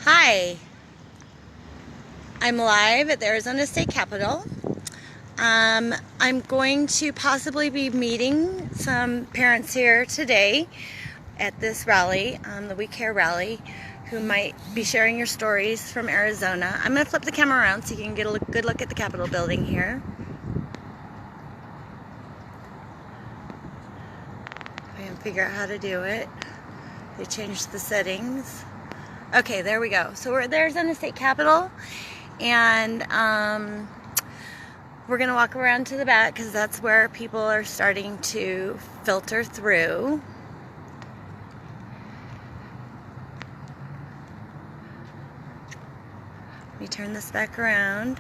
Hi, I'm live at the Arizona State Capitol. I'm going to possibly be meeting some parents here today at this rally, the WeCare rally, who might be sharing your stories from Arizona. I'm going to flip the camera around so you can get a good look at the Capitol building here. I can figure out how to do it. They changed the settings. Okay, there we go. So we're at the Arizona State Capitol, and we're going to walk around to the back because that's where people are starting to filter through. Let me turn this back around.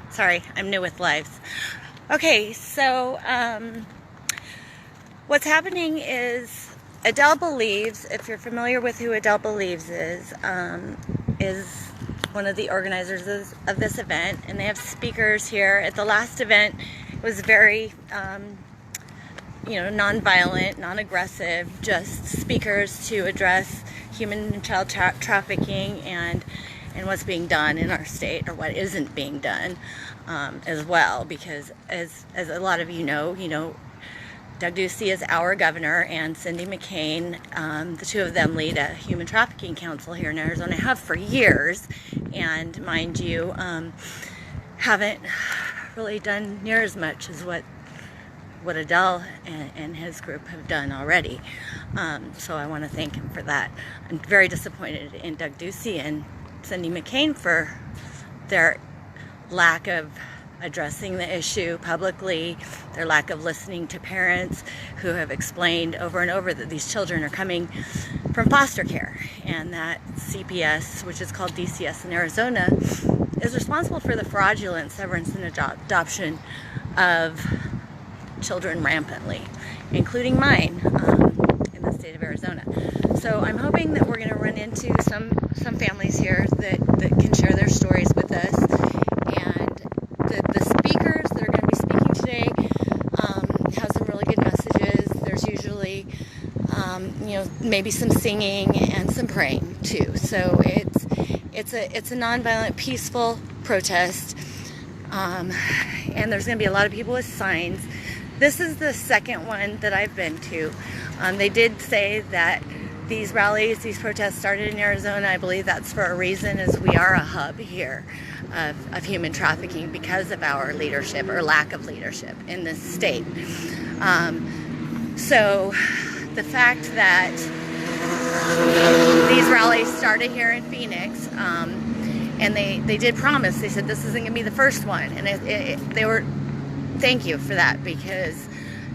Sorry, I'm new with lives. Okay, so what's happening is Adele Believes, if you're familiar with who Adele Believes is one of the organizers of this event, and they have speakers here. At the last event, it was very, non-violent, non-aggressive, just speakers to address human and child trafficking and what's being done in our state, or what isn't being done as well, because as a lot of you know, Doug Ducey is our governor, and Cindy McCain, the two of them lead a human trafficking council here in Arizona, have for years, and mind you, haven't really done near as much as what Adele and his group have done already. So I want to thank him for that. I'm very disappointed in Doug Ducey and Cindy McCain for their lack of addressing the issue publicly, their lack of listening to parents who have explained over and over that these children are coming from foster care, and that CPS, which is called DCS in Arizona, is responsible for the fraudulent severance and adoption of children rampantly, including mine, in the state of Arizona. So I'm hoping that we're going to run into some families here that can share their stories with us. The speakers that are going to be speaking today have some really good messages. There's usually, maybe some singing and some praying too. So it's a nonviolent, peaceful protest, and there's going to be a lot of people with signs. This is the second one that I've been to. They did say that these rallies, these protests started in Arizona. I believe that's for a reason, as we are a hub here of human trafficking because of our leadership, or lack of leadership, in this state. So the fact that these rallies started here in Phoenix, and they did promise, they said this isn't going to be the first one, and they were, thank you for that, because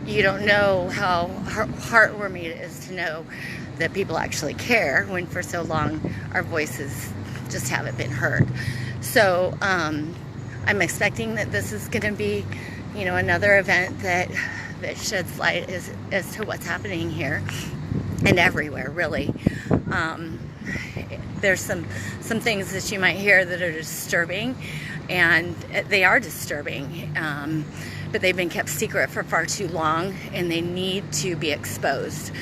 you don't know how heartwarming it is to know that people actually care, when for so long our voices just haven't been heard. So I'm expecting that this is going to be, another event that sheds light as to what's happening here and everywhere, really. There's some things that you might hear that are disturbing, and they are disturbing, but they've been kept secret for far too long, and they need to be exposed.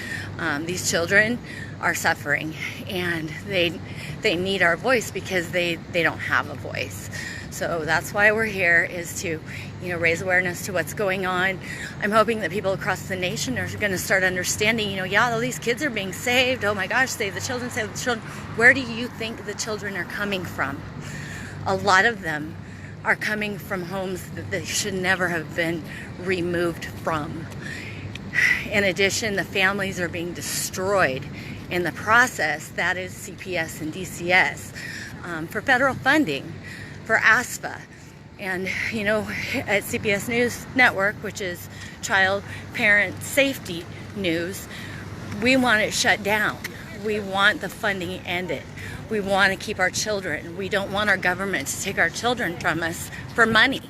These children are suffering, and they need our voice because they don't have a voice. So that's why we're here, is to raise awareness to what's going on. I'm hoping that people across the nation are going to start understanding, all these kids are being saved. Oh my gosh, save the children, save the children. Where do you think the children are coming from? A lot of them are coming from homes that they should never have been removed from. In addition, the families are being destroyed in the process. That is CPS and DCS, for federal funding for ASFA. And, at CPS News Network, which is Child Parent Safety News, we want it shut down. We want the funding ended. We want to keep our children. We don't want our government to take our children from us for money,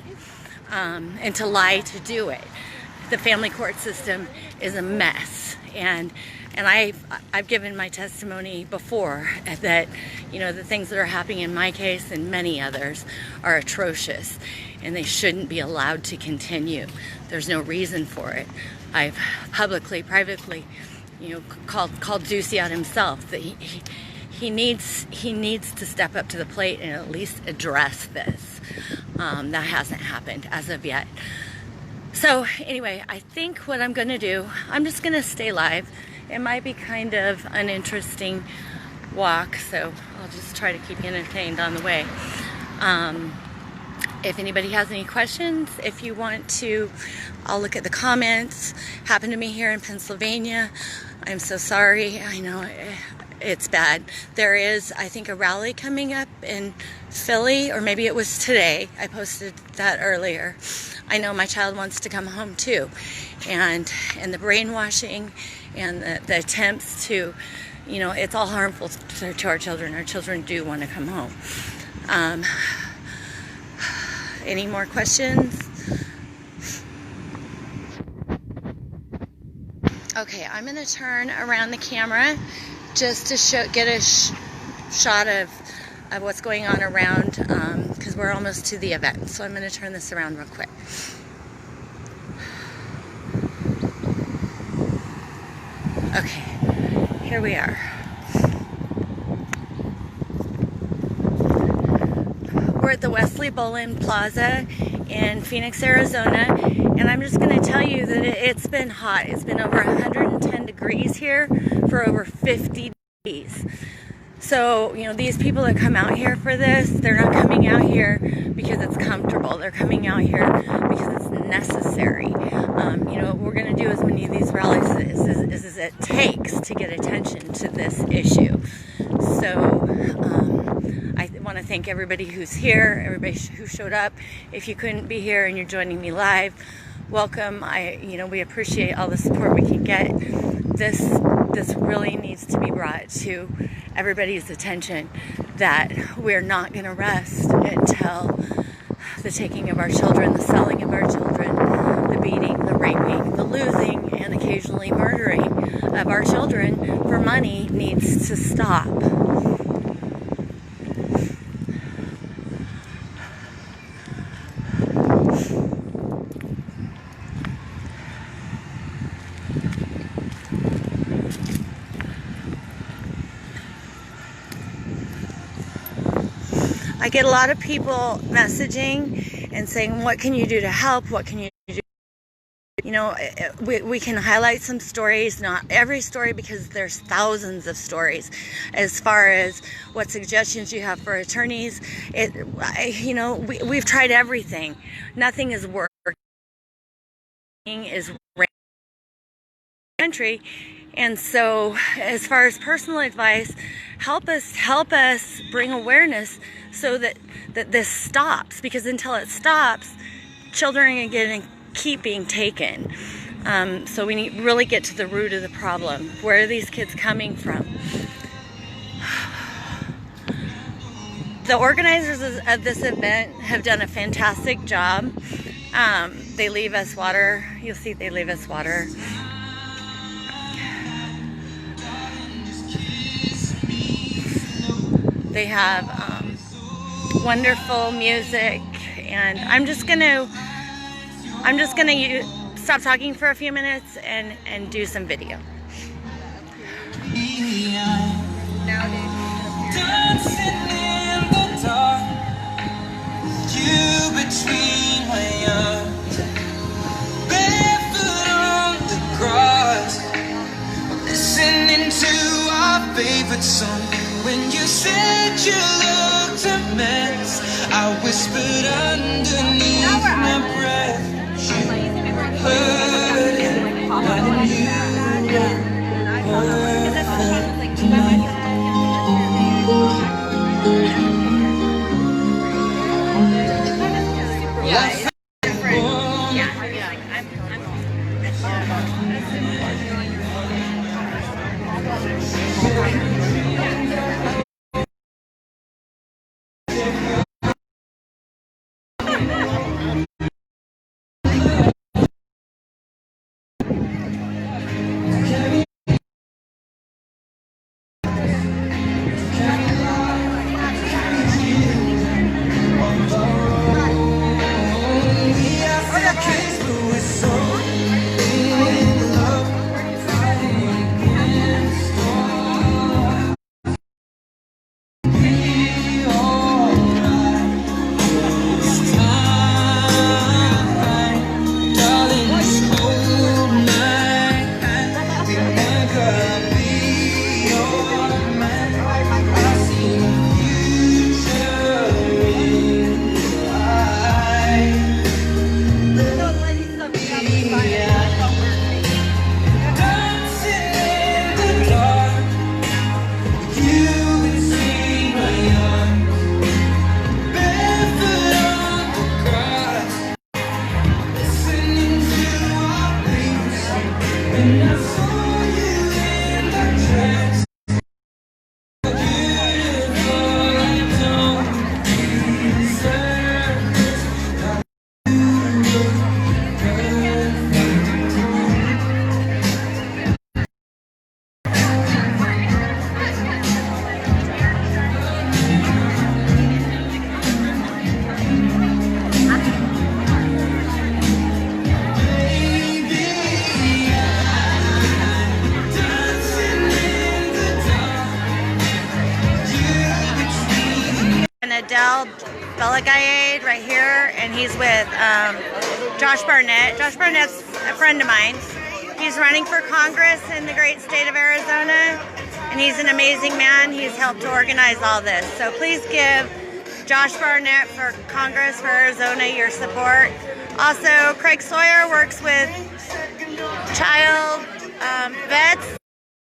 and to lie to do it. The family court system is a mess, and I've given my testimony before that the things that are happening in my case and many others are atrocious, and they shouldn't be allowed to continue. There's no reason for it. I've publicly, privately called Juicy out himself, that he needs to step up to the plate and at least address this. That hasn't happened as of yet. So anyway, I think what I'm going to do, I'm just going to stay live. It might be kind of an interesting walk, so I'll just try to keep you entertained on the way. If anybody has any questions, if you want to, I'll look at the comments. Happened to me here in Pennsylvania. I'm so sorry. I know it's bad. There is, I think, a rally coming up in Philly, or maybe it was today. I posted that earlier. I know my child wants to come home too. And the brainwashing and the attempts to, it's all harmful to our children. Our children do want to come home. Any more questions? Okay, I'm going to turn around the camera just to get a shot of what's going on around, because we're almost to the event. So I'm going to turn this around real quick. Okay, here we are. We're at the Wesley Bolin Plaza in Phoenix, Arizona, and I'm just going to tell you that it's been hot. It's been over 110 degrees here for over 50 days. So, these people that come out here for this, they're not coming out here because it's comfortable. They're coming out here because it's necessary. What we're going to do as many of these rallies is it takes to get attention to this issue. So, I want to thank everybody who's here, everybody who showed up. If you couldn't be here and you're joining me live, welcome. We appreciate all the support we can get. This really needs to be brought to everybody's attention, that we're not going to rest until the taking of our children, the selling of our children, the beating, the raping, the losing, and occasionally murdering of our children for money needs to stop. I get a lot of people messaging and saying, what can you do to help? What can you do? We can highlight some stories, not every story, because there's thousands of stories. As far as what suggestions you have for attorneys, we've tried everything. Nothing is working. Is country. And so, as far as personal advice, help us bring awareness so that this stops, because until it stops, children are going to keep being taken. So we need really get to the root of the problem. Where are these kids coming from? The organizers of this event have done a fantastic job. They leave us water. You'll see they leave us water. They have wonderful music, and I'm just gonna stop talking for a few minutes and do some video. Dancing in the dark, you between my arms, barefoot on the grass, listening to our favorite song. When you said you looked a mess, I whispered underneath my breath. You heard it, I knew it perfect tonight. Yeah, it's different. Yeah, Bella Guyade right here, and he's with Josh Barnett. Josh Barnett's a friend of mine. He's running for Congress in the great state of Arizona, and he's an amazing man. He's helped to organize all this. So please give Josh Barnett for Congress for Arizona your support. Also, Craig Sawyer works with child vets.